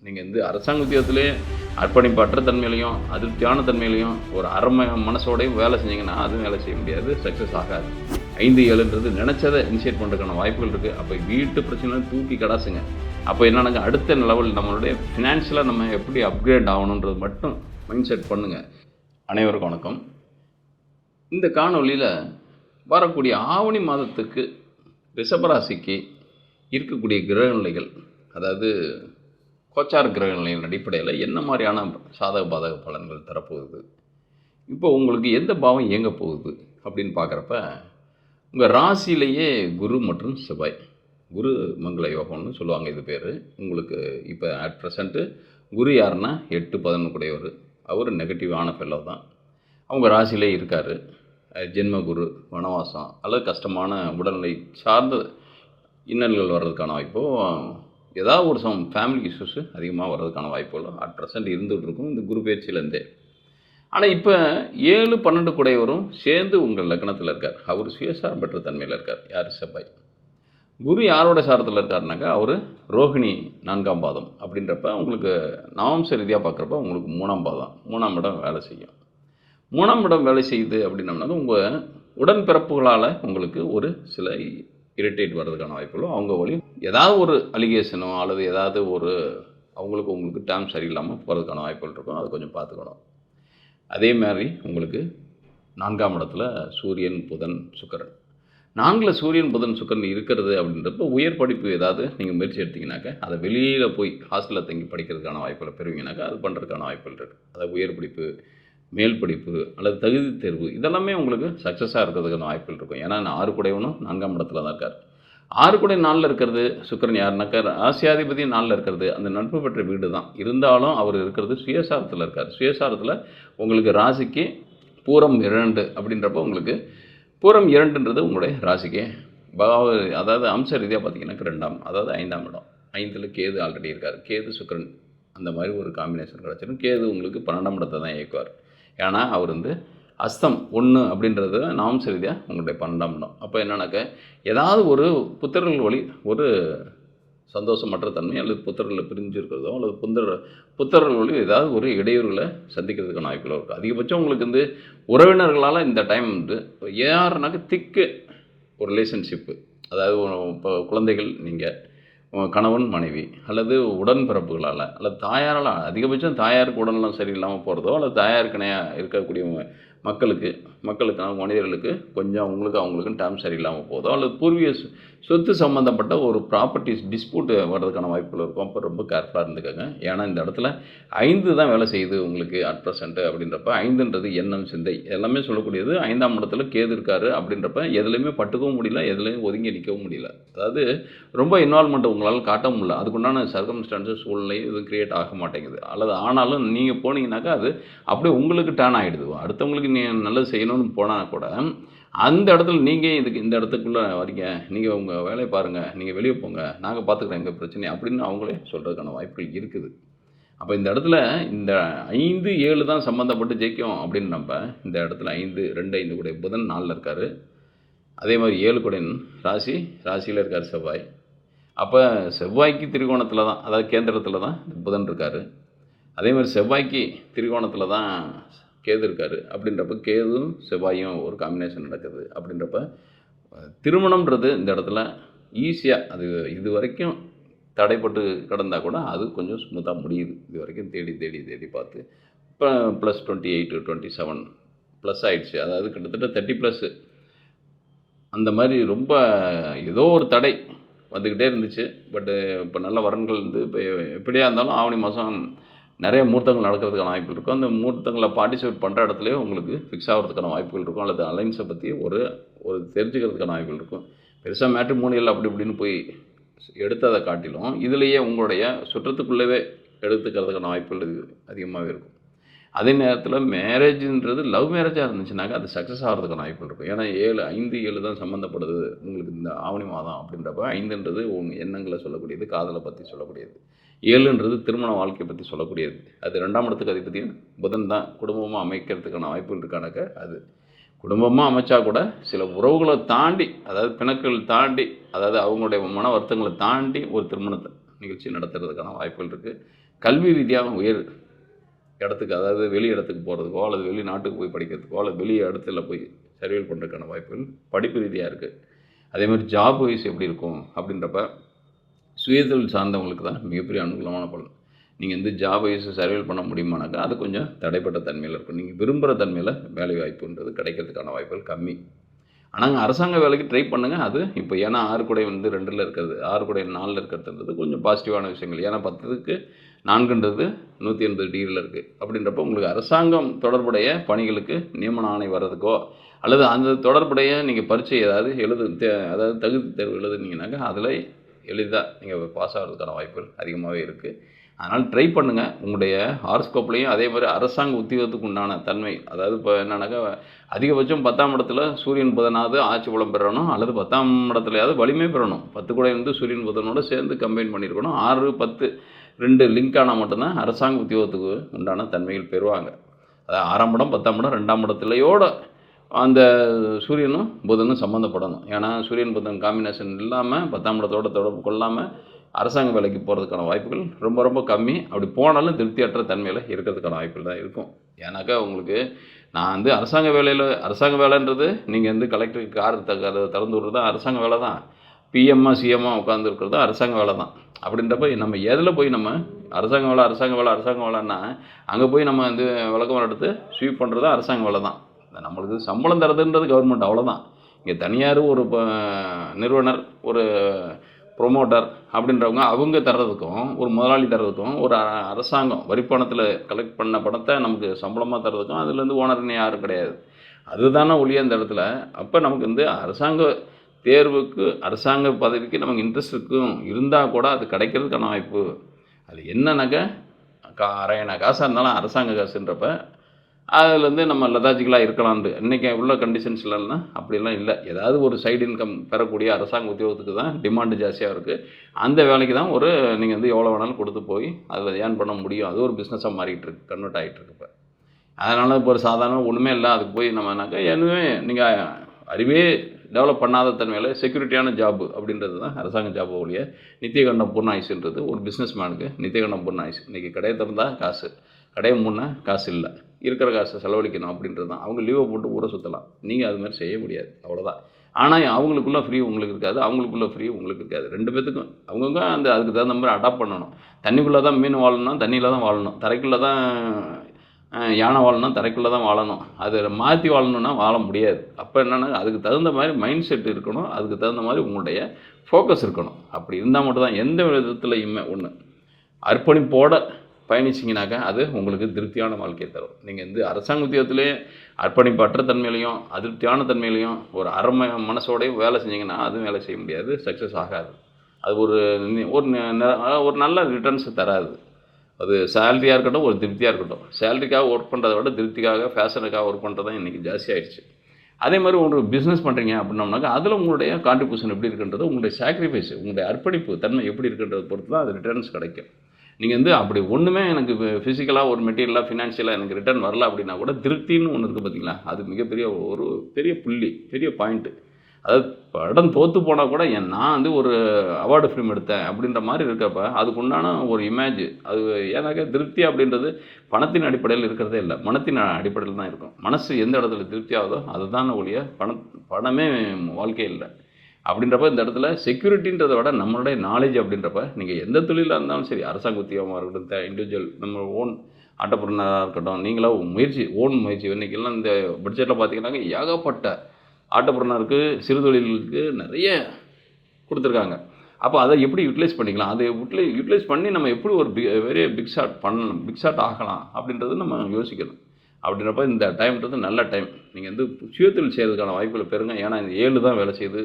நீங்கள் வந்து அரசாங்க உத்தியோகத்திலே அர்ப்பணிப்பற்ற தன்மையிலையும் அதிருப்தியான தன்மையிலையும் ஒரு அரை மனசோடையும் வேலை செஞ்சிங்கன்னா அதுவும் வேலை செய்ய முடியாது, சக்ஸஸ் ஆகாது. 5-7ன்றது நினச்சதை இனிஷியேட் பண்ணுறதுக்கான வாய்ப்புகள் இருக்குது. அப்போ வீட்டு பிரச்சனை தூக்கி கடாசுங்க. அப்போ என்னன்னாங்க, அடுத்த லெவல் நம்மளுடைய ஃபினான்ஷியலாக நம்ம எப்படி அப்கிரேட் ஆகணுன்றது மட்டும் மைண்ட் செட் பண்ணுங்கள். அனைவருக்கும் வணக்கம். இந்த காணொலியில் வரக்கூடிய ஆவணி மாதத்துக்கு ரிஷபராசிக்கு இருக்கக்கூடிய கிரகநிலைகள், அதாவது கோச்சார கிரகநிலையின் அடிப்படையில் என்ன மாதிரியான சாதக பாதக பலன்கள் தரப்போகுது, இப்போ உங்களுக்கு எந்த பாவம் இயங்க போகுது அப்படின்னு பார்க்குறப்ப உங்கள் ராசியிலேயே குரு மற்றும் செவ்வாய், குரு மங்கள யோகம்னு சொல்லுவாங்க இது பேர். உங்களுக்கு இப்போ அட் ப்ரெசண்ட்டு குரு யாருன்னா 8-11 கூடையவர், அவர் நெகட்டிவான ஃபெல்லோ தான். அவங்க ராசியிலே இருக்கார். ஜென்ம குரு, வனவாசம் அல்லது கஷ்டமான உடல்நிலை சார்ந்த இன்னல்கள் வர்றதுக்கான வாய்ப்போ, ஏதாவது ஒரு ஃபேமிலி இஷ்யூஸு அதிகமாக வர்றதுக்கான வாய்ப்புகளும் அட் ப்ரெசண்ட் இருந்துகிட்ருக்கும் இந்த குரு பயிற்சியிலேருந்தே. ஆனால் இப்போ 7-12 கூடையவரும் சேர்ந்து உங்கள் லக்னத்தில் இருக்கார். அவர் சுயசாரம் பெற்ற தன்மையில் இருக்கார். யார்? செவ்வாய். குரு யாரோட சாரத்தில் இருக்காருனாக்கா அவர் ரோஹிணி 4ஆம் பாதம். அப்படின்றப்ப உங்களுக்கு நவம்ச ரீதியாக பார்க்குறப்ப உங்களுக்கு 3ஆம் பாதம், 3ஆம் இடம் வேலை செய்யும். 3ஆம் இடம் வேலை செய்யுது அப்படின்னம்னா உங்கள் உடன்பிறப்புகளால் உங்களுக்கு ஒரு சில இரிட்டேட் வர்றதுக்கான வாய்ப்புகளும், அவங்க வழி ஏதாவது ஒரு அலிகேஷனோ அல்லது ஏதாவது ஒரு உங்களுக்கு டேர்ம் சரியில்லாமல் போகிறதுக்கான வாய்ப்புகள் இருக்கும். அது கொஞ்சம் பார்த்துக்கணும். அதே மாதிரி உங்களுக்கு 4ஆம் இடத்துல சூரியன், புதன், சுக்கிரன். 4ல் சூரியன், புதன், சுக்கிரன் இருக்கிறது அப்படின்றப்ப உயர் படிப்பு ஏதாவது நீங்கள் முயற்சி எடுத்திங்கனாக்கா, அதை வெளியில் போய் ஹாஸ்டலில் தங்கி படிக்கிறதுக்கான வாய்ப்புகளை பெறுவீங்கனாக்கா அது பண்ணுறதுக்கான வாய்ப்புகள் இருக்குது. அதாவது உயர் படிப்பு, மேல் படிப்பு அல்லது தகுதி தேர்வு இதெல்லாமே உங்களுக்கு சக்ஸஸாக இருக்கிறதுக்கான வாய்ப்புகள் இருக்கும். ஏன்னா 6 கூடையவனும் 4ஆம் இடத்துல தான் இருக்கார். 6 கூடை 4ல் இருக்கிறது சுக்கிரன் யாருனாக்கா ராசியாதிபதி 4ல் இருக்கிறது அந்த நட்பு பெற்ற வீடு தான். இருந்தாலும் அவர் இருக்கிறது சுயசாரத்தில் இருக்கார். சுயசாரத்தில் உங்களுக்கு ராசிக்கு பூரம் 2 அப்படின்றப்போ உங்களுக்கு பூரம் 2ன்றது உங்களுடைய ராசிக்கு அதாவது அம்ச ரீதியாக பார்த்தீங்கன்னாக்க 2ஆம், அதாவது 5ஆம் இடம். 5ல் கேது ஆல்ரெடி இருக்கார். கேது சுக்கிரன் அந்த மாதிரி ஒரு காம்பினேஷன் கிடச்சிடும். கேது உங்களுக்கு 12ஆம் இடத்தை தான் இயக்குவார். ஏன்னா அவர் வந்து அஸ்தம் 1 அப்படின்றது நவம்ச ரீதியாக உங்களுடைய 12ஆம் இடம். அப்போ என்னன்னாக்க ஏதாவது ஒரு புத்திரர்கள் வழி ஒரு சந்தோஷமற்ற தன்மை அல்லது புத்திரர்களை பிரிஞ்சு இருக்கிறதோ அல்லது புத்திரர்கள் வழி ஏதாவது ஒரு இடையூறுகளை சந்திக்கிறதுக்கான வாய்ப்புகள் இருக்குது. அதிகபட்சம் உங்களுக்கு வந்து உறவினர்களால் இந்த டைம் வந்து யாருனாக்க திக்கு ஒரு ரிலேஷன்ஷிப்பு, அதாவது இப்போ குழந்தைகள், நீங்கள் கணவன் மனைவி அல்லது உடன்பிறப்புகளால் அல்லது தாயாரால், அதிகபட்சம் தாயாருக்கு உடல்நலம் சரியில்லாமல் போகிறதோ அல்லது தாயாருக்கு இருக்கக்கூடிய மக்களுக்கான மனிதர்களுக்கு கொஞ்சம் அவங்களுக்குன்னு டைம் சரியில்லாமல் போதோ அல்லது பூர்வீக சொத்து சம்மந்தப்பட்ட ஒரு ப்ராப்பர்ட்டிஸ் டிஸ்பியூட் வர்றதுக்கான வாய்ப்புகள் இருக்கும். அப்போ ரொம்ப கேர்ஃபுல்லாக இருந்துக்கோங்க. ஏன்னா இந்த இடத்துல 5 தான் வேலை செய்யுது உங்களுக்கு அட் ப்ரெசண்ட்டு. அப்படின்றப்ப 5ன்றது எண்ணம், சிந்தை எல்லாமே சொல்லக்கூடியது. 5ஆம் இடத்துல கேது இருக்கார். அப்படின்றப்ப எதுலேயுமே பட்டுக்கவும் முடியல, எதுலேயும் ஒதுங்கி நிற்கவும் முடியல. அதாவது ரொம்ப இன்வால்மெண்ட் உங்களால் காட்டவும் முடியல. அதுக்குண்டான சர்க்கம்ஸ்டான்சஸ் சூழ்நிலை எதுவும் க்ரியேட் ஆக மாட்டேங்குது. அல்லது ஆனாலும் நீங்கள் போனீங்கன்னாக்கா அது அப்படியே உங்களுக்கு டேர்ன் ஆகிடுது. அடுத்தவங்களுக்கு நீங்கள் நல்லது செய்யணும்னு போனால் கூட அந்த இடத்துல நீங்கள் இந்த இடத்துக்குள்ளே வரீங்க, நீங்கள் உங்கள் வேலையை பாருங்கள், நீங்கள் வெளியே போங்க, நாங்கள் பார்த்துக்குறோம் எங்கள் பிரச்சனை அப்படின்னு அவங்களே சொல்கிறதுக்கான வாய்ப்புகள் இருக்குது. அப்போ இந்த இடத்துல இந்த 5-7 தான் சம்மந்தப்பட்டு ஜெயிக்கும் அப்படின்னு நம்ம இந்த இடத்துல 5-2-5 கூட புதன் 4ல் இருக்கார். அதே மாதிரி 7 கூட ராசியில் இருக்கார் செவ்வாய். அப்போ செவ்வாய்க்கு திரிகோணத்தில் தான், அதாவது கேந்திரத்தில் தான் புதன் இருக்கார். அதே மாதிரி செவ்வாய்க்கு திரிகோணத்தில் தான் கேது இருக்கார். அப்படின்றப்ப கேதும் செவ்வாயும் ஒரு காம்பினேஷன் நடக்குது. அப்படின்றப்ப திருமணம்ன்றது இந்த இடத்துல ஈஸியாக, அது இது வரைக்கும் தடைப்பட்டு கிடந்தால் கூட அது கொஞ்சம் ஸ்மூத்தாக முடியுது. இது வரைக்கும் தேடி பார்த்து இப்போ +28-27 ப்ளஸ் ஆகிடுச்சு. அதாவது கிட்டத்தட்ட 30+ அந்த மாதிரி ரொம்ப ஏதோ ஒரு தடை வந்துக்கிட்டே இருந்துச்சு. பட்டு இப்போ நல்ல வரன்கள் வந்து இப்போ எப்படியா இருந்தாலும் ஆவணி மாதம் நிறைய முகூர்த்தங்கள் நடக்கிறதுக்கான வாய்ப்புகள் இருக்கும். அந்த முகூர்த்தங்களை பார்ட்டிசிபேட் பண்ணுற இடத்துலையே உங்களுக்கு ஃபிக்ஸ் ஆகிறதுக்கான வாய்ப்புகள் இருக்கும். அல்லது அலைன்ஸை பற்றி ஒரு தெரிஞ்சுக்கிறதுக்கான வாய்ப்புகள் இருக்கும். பெருசாக மேட்ரிமோனியல் அப்படி இப்படின்னு போய் எடுத்ததை காட்டிலும் இதுலேயே உங்களுடைய சுற்றத்துக்குள்ளவே எடுத்துக்கிறதுக்கான வாய்ப்புகள் அதிகமாகவே இருக்கும். அதே நேரத்தில் மேரேஜுன்றது லவ் மேரேஜாக இருந்துச்சுனாக்கா அது சக்ஸஸ் ஆகிறதுக்கான வாய்ப்புகள் இருக்கும். ஏன்னா 5-7 தான் சம்மந்தப்படுது உங்களுக்கு இந்த ஆவணி மாதம். அப்படின்றப்ப 5ன்றது எண்ணங்களை சொல்லக்கூடியது, காதலை பற்றி சொல்லக்கூடியது. 7ன்றது திருமண வாழ்க்கையை பற்றி சொல்லக்கூடியது. அது 2ஆம் இடத்துக்கு அதிபதியும் புதன் தான். குடும்பமாக அமைக்கிறதுக்கான வாய்ப்புகள் இருக்கானாக்க அது குடும்பமாக அமைச்சா கூட சில உறவுகளை தாண்டி, அதாவது பிணக்கள் தாண்டி, அதாவது அவங்களுடைய மன வருத்தங்களை தாண்டி ஒரு திருமணத்தை நிகழ்ச்சி நடத்துறதுக்கான வாய்ப்புகள் இருக்குது. கல்வி ரீதியாக உயர் இடத்துக்கு, அதாவது வெளி இடத்துக்கு போகிறதுக்கோ அல்லது வெளிநாட்டுக்கு போய் படிக்கிறதுக்கோ அல்லது வெளி இடத்துல போய் சர்வைவல் பண்ணுறதுக்கான வாய்ப்புகள் படிப்பு ரீதியாக இருக்குது. அதேமாதிரி ஜாப் வைஸ் எப்படி இருக்கும் அப்படின்றப்ப சுயதொழில் சார்ந்தவங்களுக்கு தான் மிகப்பெரிய அனுகூலமான பலன். நீங்கள் வந்து ஜாப் வைஸ் சர்வைவல் பண்ண முடியுமானாக்கா அது கொஞ்சம் தடைப்பட்ட தன்மையில் இருக்கும். நீங்கள் விரும்புகிற தன்மையில் வேலை வாய்ப்புன்றது கிடைக்கிறதுக்கான வாய்ப்புகள் கம்மி. ஆனால் அரசாங்க வேலைக்கு ட்ரை பண்ணுங்கள். அது இப்போ ஏன்னா 6 குடை வந்து 2ல் இருக்கிறது, 6 குடை 4ல் இருக்கிறதுன்றது கொஞ்சம் பாசிட்டிவான விஷயங்கள். ஏன்னா 10க்கு 4ன்றது 180 டிகிரியில் இருக்குது. அப்படின்றப்ப உங்களுக்கு அரசாங்கம் தொடர்புடைய பணிகளுக்கு நியமன ஆணை வர்றதுக்கோ அல்லது அந்த தொடர்புடைய நீங்கள் பரீட்சை ஏதாவது அதாவது தகுதி தேர்வு எழுதுனீங்கன்னாக்கா அதில் எளிதாக நீங்கள் பாஸ் ஆகிறதுக்கான வாய்ப்புகள் அதிகமாகவே இருக்குது. அதனால் ட்ரை பண்ணுங்கள். உங்களுடைய ஹாரோஸ்கோப்லேயும் அதே மாதிரி அரசாங்க உத்தியோகத்துக்கு உண்டான தன்மை, அதாவது இப்போ என்னன்னாக்கா அதிகபட்சம் 10ஆம் இடத்துல சூரியன் புதனாவது ஆட்சி பலம் பெறணும் அல்லது 10ஆம் இடத்துலையாவது வலிமை பெறணும். 10 கூட இருந்து சூரியன் புதனோடு சேர்ந்து கம்பைன் பண்ணியிருக்கணும். 6, 10 2 லிங்க் ஆனால் மட்டும்தான் அரசாங்க உத்தியோகத்துக்கு உண்டான தன்மைகள் பெறுவாங்க. அதாவது 6ஆம் இடம் 10ஆம் இடம் 2ஆம் இடத்துலையோட அந்த சூரியனும் புதனும் சம்மந்தப்படணும். ஏன்னா சூரியன் புதன் காம்பினேஷன் இல்லாமல் 10ஆம் இடத்தோட தொடர்பு கொள்ளாமல் அரசாங்க வேலைக்கு போகிறதுக்கான வாய்ப்புகள் ரொம்ப ரொம்ப கம்மி. அப்படி போனாலும் திருப்தியற்ற தன்மையில் இருக்கிறதுக்கான வாய்ப்புகள் தான் இருக்கும். ஏன்னாக்கா உங்களுக்கு நான் வந்து அரசாங்க வேலைன்றது நீங்கள் வந்து கலெக்டருக்கு கார் திறந்து விட்றது தான் அரசாங்க வேலை தான். பிஎம்மா சிஎம்மா உட்காந்துருக்கிறது அரசாங்க வேலை தான். அப்படின்றப்ப நம்ம எதில் போய் நம்ம அரசாங்க வேலைன்னா அங்கே போய் நம்ம வந்து விளக்கமாக எடுத்து ஸ்வீப் பண்ணுறது அரசாங்க வேலை தான். நம்மளுக்கு சம்பளம் தரதுன்றது கவர்மெண்ட், அவ்வளோதான். இங்கே தனியார் ஒரு நிறுவனர், ஒரு ப்ரொமோட்டர் அப்படின்றவங்க அவங்க தர்றதுக்கும் ஒரு முதலாளி தர்றதுக்கும் ஒரு அரசாங்கம் வரிப்பணத்தில் கலெக்ட் பண்ண பணத்தை நமக்கு சம்பளமாக தர்றதுக்கும் அதுலேருந்து ஓனர்னு யாரும் கிடையாது. அதுதானே ஒழிய அந்த இடத்துல. அப்போ நமக்கு வந்து அரசாங்க தேர்வுக்கு அரசாங்க பதவிக்கு நமக்கு இன்ட்ரெஸ்ட் இருக்கும் இருந்தால் கூட அது கிடைக்கிறதுக்கான வாய்ப்பு அது என்னன்னாக்கா அரையணா காசாக இருந்தாலும் அரசாங்க காசுன்றப்ப அதுலேருந்து நம்ம லதாஜிக்கலாக இருக்கலான்ட்டு இன்றைக்கி உள்ள கண்டிஷன்ஸ்லாம் அப்படிலாம் இல்லை. ஏதாவது ஒரு சைடு இன்கம் பெறக்கூடிய அரசாங்க உத்தியோகத்துக்கு தான் டிமாண்டு ஜாஸ்தியாக இருக்குது. அந்த வேலைக்கு தான் நீங்கள் வந்து எவ்வளோ வேணாலும் கொடுத்து போய் அதில் ஏர்ன் பண்ண முடியும். அது ஒரு பிஸ்னஸாக மாறிக்கிட்டு இருக்கு, கன்வெர்ட் ஆகிட்டு இருக்கு. இப்போ அதனால் இப்போ ஒரு சாதாரண ஒன்றுமே இல்லை அதுக்கு போய் நம்மனாக்கா எதுவுமே நீங்கள் அறிவே டெவலப் பண்ணாத தன்மையில் செக்யூரிட்டியான ஜாப்பு அப்படின்றது தான் அரசாங்க ஜாப்பு ஒழிய நித்தியகண்டம் பூர்ண ஆயுசுன்றது ஒரு பிஸ்னஸ் மேனுக்கு நித்தியகண்டம் பூர்ண ஆயுசு. இன்றைக்கி கடையை திறந்தால் காசு, கடையை மூணா காசு இல்லை, இருக்கிற காசை செலவழிக்கணும் அப்படின்றது தான். அவங்க லீவை போட்டு ஊரை சுற்றலாம், நீங்கள் அது மாதிரி செய்ய முடியாது, அவ்வளோதான். ஆனால் அவங்களுக்குள்ள ஃப்ரீ உங்களுக்கு இருக்காது, அவங்களுக்குள்ள ஃப்ரீ உங்களுக்கு இருக்காது. 2 பேத்துக்கும் அவங்கவுங்க அதுக்கு தகுந்த மாதிரி அடாப்ட் பண்ணணும். தண்ணிக்குள்ளே தான் மீன் வாழணும், தண்ணியில் தான் வாழணும். தரைக்குள்ளே தான் யானை வாழணும், தரைக்குள்ளே தான் வாழணும். அதை மாற்றி வாழணுன்னா வாழ முடியாது. அப்போ என்னென்னா அதுக்கு தகுந்த மாதிரி மைண்ட் செட் இருக்கணும், அதுக்கு தகுந்த மாதிரி உங்களுடைய ஃபோக்கஸ் இருக்கணும். அப்படி இருந்தால் மட்டும்தான் எந்த விதத்துலையுமே ஒன்று அர்ப்பணிப்போட பயணிச்சிங்கனாக்கா அது உங்களுக்கு திருப்தியான வாழ்க்கையை தரும். நீங்கள் வந்து அரசாங்க உத்தியோகத்திலே அர்ப்பணிப்பற்ற தன்மையிலையும் அதிருப்தியான தன்மையிலையும் ஒரு மனசோடையும் வேலை செஞ்சிங்கன்னா அதுவும் வேலை செய்ய முடியாது, சக்ஸஸ் ஆகாது. அது ஒரு நல்ல ரிட்டர்ன்ஸை தராது. அது சேலரியாக இருக்கட்டும், ஒரு திருப்தியாக இருக்கட்டும். சேலரிக்காக ஒர்க் பண்ணுறதை விட திருப்திக்காக ஃபேஷனுக்காக ஒர்க் பண்ணுறது தான் இன்றைக்கி ஜாஸ்தி ஆகிடுச்சு. அதே மாதிரி ஒரு பிஸ்னஸ் பண்ணுறீங்க அப்படின்னோம்னாக்கா அதில் உங்களுடைய கான்ட்ரிபியூஷன் எப்படி இருக்குன்றது, உங்களுடைய சாக்ரிஃபைஸ், உங்களுடைய அர்ப்பணிப்பு தன்மை எப்படி இருக்குன்றதை பொறுத்து தான் அது ரிட்டர்ன்ஸ் கிடைக்கும். நீங்கள் வந்து அப்படி ஒன்றுமே எனக்கு ஃபிசிக்கலாக ஒரு மெட்டீரியலாக ஃபினான்ஷியலாக எனக்கு ரிட்டர்ன் வரல அப்படின்னா கூட திருப்தின்னு ஒன்று இருக்குது பார்த்தீங்களா, அது மிகப்பெரிய ஒரு பெரிய புள்ளி, பெரிய பாயிண்ட்டு. அதாவது படம் தோற்று போனால் கூட நான் வந்து ஒரு அவார்டு ஃபிலிம் எடுத்தேன் அப்படின்ற மாதிரி இருக்கிறப்ப அதுக்கு உண்டான ஒரு இமேஜ் அது. ஏன்னாக்கா திருப்தி அப்படின்றது பணத்தின் அடிப்படையில் இருக்கிறதே இல்லை, மனத்தின் அடிப்படையில் தான் இருக்கும். மனசு எந்த இடத்துல திருப்தி ஆகுதோ அதுதான் ஒழிய பணமே வாழ்க்கை இல்லை. அப்படின்றப்ப இந்த இடத்துல செக்யூரிட்டின்றதை விட நம்மளுடைய நாலேஜ் அப்படின்றப்ப நீங்கள் எந்த தொழிலாக இருந்தாலும் சரி, அரசாங்க உத்தியோகமாக இருக்கட்டும், இண்டிவிஜுவல் நம்ம ஓன் ஆண்டர்பிரனராக இருக்கட்டும், நீங்களாக முயற்சி இன்றைக்கெல்லாம் இந்த பட்ஜெட்டில் பார்த்தீங்கன்னாக்க ஏகப்பட்ட ஆண்டர்பிரனருக்கு சிறு தொழில்களுக்கு நிறைய கொடுத்துருக்காங்க. அப்போ அதை எப்படி யூட்டிலைஸ் பண்ணிக்கலாம், அதை யூட்டிலைஸ் பண்ணி நம்ம எப்படி ஒரு பெரிய பிக் ஷாட் ஆகலாம் அப்படின்றது நம்ம யோசிக்கணும். அப்படின்றப்ப இந்த டைம்ன்றது நல்ல டைம். நீங்கள் வந்து சுயத்தொழில் செய்கிறதுக்கான வாய்ப்புகளை பெறுங்க. ஏன்னா இந்த 7 தான் வேலை செய்யுது,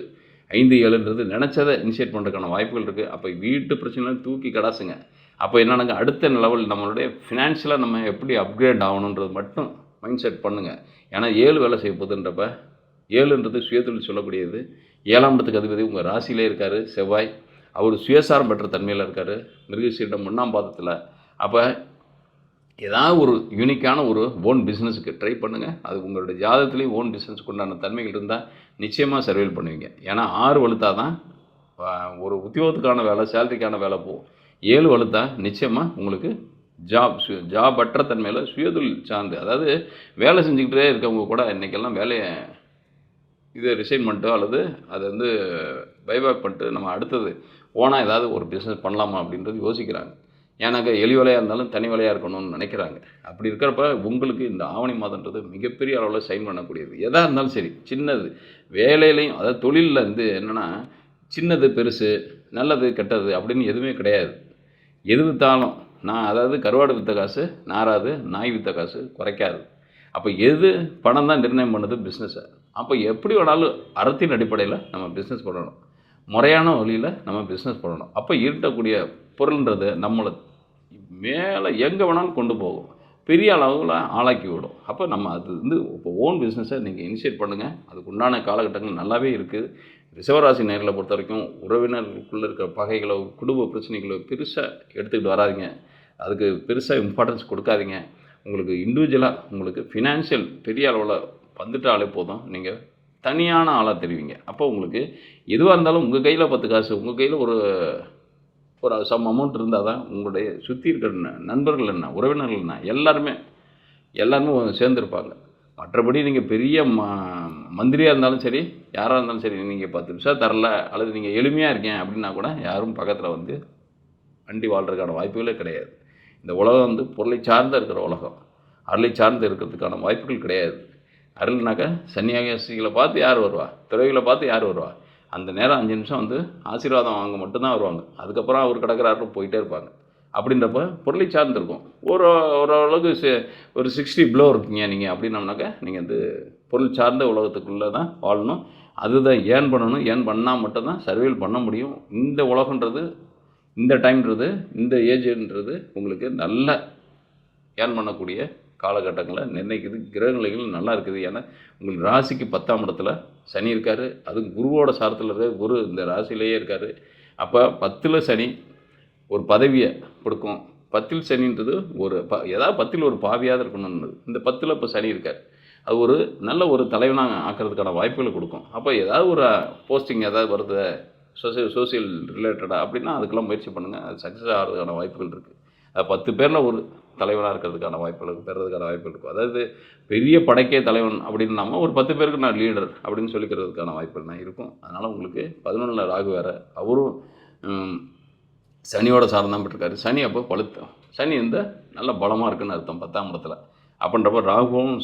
5, 7ன்றது நினச்சதை இனிஷியேட் பண்ணுறதுக்கான வாய்ப்புகள் இருக்குது. அப்போ வீட்டு பிரச்சனைலாம் தூக்கி கடாசுங்க. அப்போ என்னன்னாங்க அடுத்த லெவல் நம்மளுடைய ஃபினான்ஷியலாக நம்ம எப்படி அப்கிரேட் ஆகணுன்றது மட்டும் மைண்ட் செட் பண்ணுங்கள். ஏன்னா 7 வேலை செய்ய போகுதுன்றப்ப 7ன்றது சுயத்தொழில் சொல்லக்கூடியது. 7ஆம் இடத்துக்கு அதிபதி உங்கள் ராசியிலே இருக்கார் செவ்வாய். அவர் சுயசாரம் பெற்ற தன்மையில் இருக்கார் மிருகசீரிடம் 1ஆம் பாதத்தில். அப்போ ஏதாவது ஒரு யூனிக்கான ஒரு ஓன் பிஸ்னஸுக்கு ட்ரை பண்ணுங்கள். அது உங்களுடைய ஜாதகத்துலேயும் ஓன் பிஸ்னஸுக்கு உண்டான தன்மைகள் இருந்தால் நிச்சயமாக சர்வைவல் பண்ணுவீங்க. ஏன்னா 6 வலுத்தா தான் ஒரு உத்தியோகத்துக்கான வேலை, சேலரிக்கான வேலை போகும். 7 வலுத்தா நிச்சயமாக உங்களுக்கு ஜாப் அற்ற தன்மையில் சுயதொழில் சார்ந்து, அதாவது வேலை செஞ்சுக்கிட்டே இருக்கவங்க கூட இன்றைக்கெல்லாம் வேலையை ரிசைன் பண்ணிட்டோ அல்லது அதை வந்து பைபேக் பண்ணிட்டு நம்ம அடுத்தது ஓனாக ஏதாவது ஒரு பிஸ்னஸ் பண்ணலாமா அப்படின்றது யோசிக்கிறாங்க. ஏன்னாக்கா எலி வேலையாக இருந்தாலும் தனி வேலையாக இருக்கணும்னு நினைக்கிறாங்க. அப்படி இருக்கிறப்ப உங்களுக்கு இந்த ஆவணி மாதன்றது மிகப்பெரிய அளவில் சைன் பண்ணக்கூடியது. எதாக இருந்தாலும் சரி, சின்னது வேலையிலையும், அதாவது தொழிலில் வந்து என்னென்னா சின்னது பெருசு, நல்லது கெட்டது அப்படின்னு எதுவுமே கிடையாது. எது விற்றாலும் அதாவது கருவாடு விற்ற காசு நாராது, நாய் விற்ற காசு குறைக்காது. அப்போ எது பணம் தான் நிர்ணயம் பண்ணுது பிஸ்னஸை. அப்போ எப்படி வேணாலும் அறத்தின் அடிப்படையில் நம்ம பிஸ்னஸ் பண்ணணும், முறையான வழியில் நம்ம பிஸ்னஸ் பண்ணணும். அப்போ ஈட்டக்கூடிய பொருள்ன்றது நம்மளை மேலே எங்கே வேணாலும் கொண்டு போகும், பெரிய அளவில் ஆளாக்கி விடும். அப்போ நம்ம அது வந்து இப்போ ஓன் பிஸ்னஸை நீங்கள் இனிஷியேட் பண்ணுங்கள். அதுக்கு உண்டான காலகட்டங்கள் நல்லாவே இருக்குது. ரிஷபராசி நேர்களை பொறுத்த வரைக்கும் உறவினர்களுக்குள்ளே இருக்கிற பகைகளோ குடும்ப பிரச்சனைகளோ பெருசாக எடுத்துக்கிட்டு வராதிங்க. அதுக்கு பெருசாக இம்பார்ட்டன்ஸ் கொடுக்காதீங்க. உங்களுக்கு இண்டிவிஜுவலாக உங்களுக்கு ஃபினான்ஷியல் பெரிய அளவில் வந்துட்டாலே போதும், நீங்கள் தனியான ஆளாக தெரிவிங்க. அப்போ உங்களுக்கு எதுவாக இருந்தாலும் உங்கள் கையில் 10 காசு, உங்கள் கையில் ஒரு சம் அமௌண்ட் இருந்தால் தான் உங்களுடைய சுற்றி இருக்கிற நண்பர்கள் என்ன, உறவினர்கள் என்ன, எல்லாருமே சேர்ந்துருப்பாங்க. மற்றபடி நீங்கள் பெரிய மந்திரியாக இருந்தாலும் சரி, யாராக இருந்தாலும் சரி, நீங்கள் 10 பைசா தரல அல்லது நீங்கள் எளிமையாக இருக்கேன் அப்படின்னா கூட யாரும் பக்கத்தில் வந்து வண்டி வாழ்கிறதுக்கான வாய்ப்புகளே கிடையாது. இந்த உலகம் வந்து பொருளை சார்ந்து இருக்கிற உலகம், அருளை சார்ந்து இருக்கிறதுக்கான வாய்ப்புகள் கிடையாது. அருள்னாக்கா சன்னியாசிகளை பார்த்து யார் வருவா, துறவிகளை பார்த்து யார் வருவா? அந்த நேரம் 5 நிமிஷம் வந்து ஆசீர்வாதம் வாங்க மட்டும்தான் வருவாங்க. அதுக்கப்புறம் அவர் கிடக்கிறாரு போயிட்டே இருப்பாங்க. அப்படின்றப்ப பொருளை சார்ந்திருக்கும். ஓரளவுக்கு ஒரு 60 பிலோ இருக்கீங்க நீங்கள் அப்படின்னோம்னாக்கா நீங்கள் வந்து பொருள் சார்ந்த உலகத்துக்குள்ளே தான் வாழணும். அதுதான் ஏர்ன் பண்ணணும். ஏர்ன் பண்ணால் மட்டும்தான் சர்வைவல் பண்ண முடியும். இந்த உலகன்றது, இந்த டைம்ன்றது, இந்த ஏஜ்ன்றது உங்களுக்கு நல்ல ஏர்ன் பண்ணக்கூடிய காலகட்டங்களை நிர்ணயிக்குது. கிரகநிலைகள் நல்லா இருக்குது. ஏன்னா உங்களுக்கு ராசிக்கு 10ஆம் இடத்துல சனி இருக்கார். அதுவும் குருவோட சாரத்தில் இருக்க குரு இந்த ராசியிலேயே இருக்கார். அப்போ 10ல் சனி ஒரு பதவியை கொடுக்கும். 10ல் சனின்றது ஏதாவது 10ல் ஒரு பாவியாக இருக்கணும்னு. இந்த 10ல் இப்போ சனி இருக்கார். அது ஒரு நல்ல ஒரு தலைவனாக ஆக்கிறதுக்கான வாய்ப்புகளை கொடுக்கும். அப்போ ஏதாவது ஒரு போஸ்டிங் ஏதாவது வருது சோசியல் ரிலேட்டடாக அப்படின்னா அதுக்கெல்லாம் முயற்சி பண்ணுங்கள். அது சக்ஸஸ் ஆகிறதுக்கான வாய்ப்புகள் இருக்குது. அது 10 பேரில் ஒரு தலைவனாக இருக்கிறதுக்கான வாய்ப்புகள் பெறதுக்கான வாய்ப்புகள் இருக்கும். அதாவது பெரிய படைக்கே தலைவன் அப்படின்னு இல்லாமல் ஒரு 10 பேருக்கு நான் லீடர் அப்படின்னு சொல்லிக்கிறதுக்கான வாய்ப்புகள் இருக்கும். அதனால் உங்களுக்கு 11ல் ராகு வேறு, அவரும் சனியோட சாரம் தான் பெற்றிருக்காரு. சனி அப்போ பழுத்தம். சனி வந்து நல்ல பலமாக இருக்குன்னு அர்த்தம் 10ஆம் இடத்துல. அப்படின்றப்ப ராகுவும்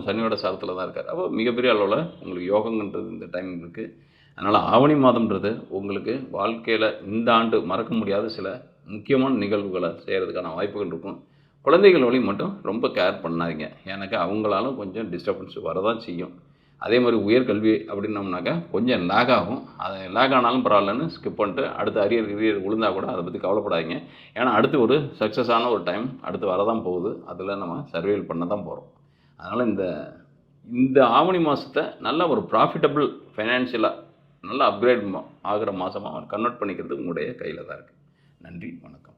சனியோட சாரத்தில் தான் இருக்கார். அப்போ மிகப்பெரிய அளவில் உங்களுக்கு யோகங்கன்றது இந்த டைம் இருக்குது. அதனால் ஆவணி மாதம்ன்றது உங்களுக்கு வாழ்க்கையில் இந்த ஆண்டு மறக்க முடியாத சில முக்கியமான நிகழ்வுகளை செய்கிறதுக்கான வாய்ப்புகள் இருக்கும். குழந்தைகள் வழி மட்டும் ரொம்ப கேர் பண்ணாதீங்க. எனக்கு அவங்களாலும் கொஞ்சம் டிஸ்டர்பன்ஸ் வரதான் செய்யும். அதே மாதிரி உயர்கல்வி அப்படின்னோம்னாக்கா கொஞ்சம் லேக் ஆகும். அது லேக் ஆனாலும் பரவாயில்லன்னு ஸ்கிப் பண்ணிட்டு அடுத்து அரியர் விழுந்தால் கூட அதை பற்றி கவலைப்படாதீங்க. ஏன்னா அடுத்து ஒரு சக்ஸஸான ஒரு டைம் அடுத்து வரதான் போகுது. அதில் நம்ம சர்வைவல் பண்ண தான் போகிறோம். அதனால் இந்த ஆவணி மாதத்தை நல்ல ஒரு ப்ராஃபிட்டபிள் ஃபைனான்ஷியலாக நல்ல அப்கிரேட் ஆகிற மாதமாக கன்வெர்ட் பண்ணிக்கிறது உங்களுடைய கையில் தான் இருக்குது. நன்றி, வணக்கம்.